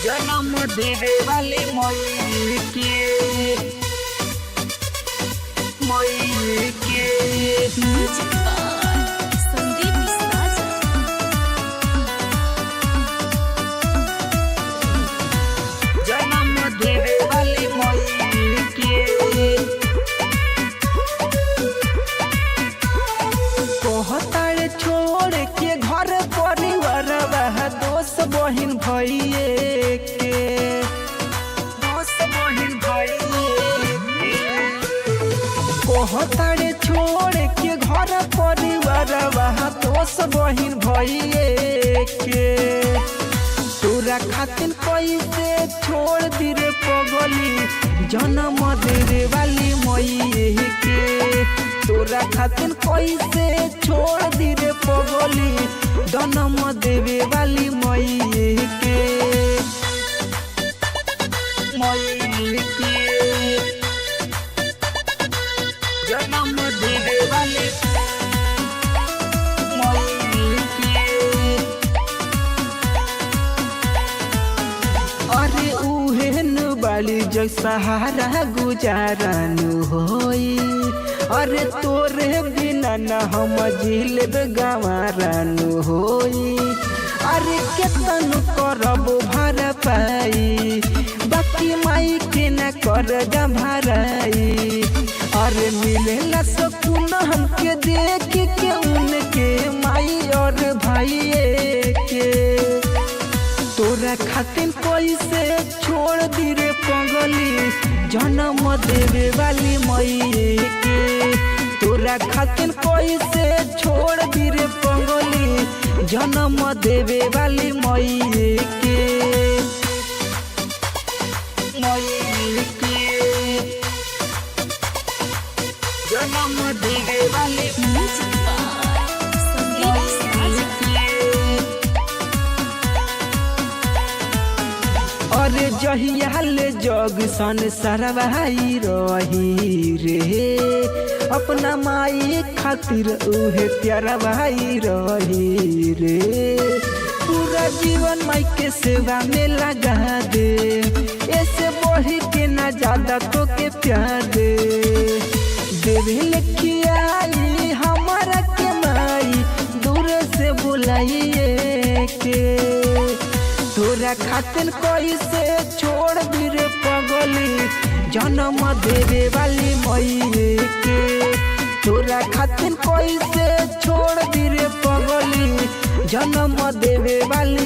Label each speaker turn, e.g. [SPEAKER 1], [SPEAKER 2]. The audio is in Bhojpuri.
[SPEAKER 1] जन्म देवे वाली मई के
[SPEAKER 2] संदीप साजा
[SPEAKER 1] जन्म देवे वाली मई के कोहतारे छोड़ के घर परिवार वह दोस्त बहिन भइए के दोस्त बहिन भइए कोहतारे छोड़ के घर परिवार वह दोस्त बहिन भइए के तोरा खातिर कैसे छोड़ दी रे पगली जन्म देवे वाली मई के तोरा खातिर कैसे छोड़ दी रे पगली जन्म देवे वाली मई के जन्म देवे वाली मई के अरे उहेन बाली जो सहारा गुजारन होई अरे तोरे बिना न हम जिलब गंवारन होई अरे केतन करब भर पाई बाकी माई के न कर भराई अरे मिलेला सुकून हमके देख के उनके माई और भाई के तोरा खातिर कैसे छोड़ दी रे पगली जन्म देवे वाली मई के तोरा खातिर कैसे छोड़ दी रे पगली जन्म देवे वाली मई के जन्म देवे वाली
[SPEAKER 2] संदीप साजा
[SPEAKER 1] अरे जहियाल जग संसारवाई रही रे अपना माई खातिर उहे प्यारा भाई रही रे पूरा जीवन माई के सेवा में लगा दे ऐसे बढ़ी के ना ज्यादा तो के प्यार दे देवे लिखियाई हमारा के माई दूर से बुलाइए के तोरा खातिर कैसे छोड़ दी रे पगली जन्म देवे वाली मई के तोरा खातिर कैसे छोड़ दी रे पगली जन्म देवे वाली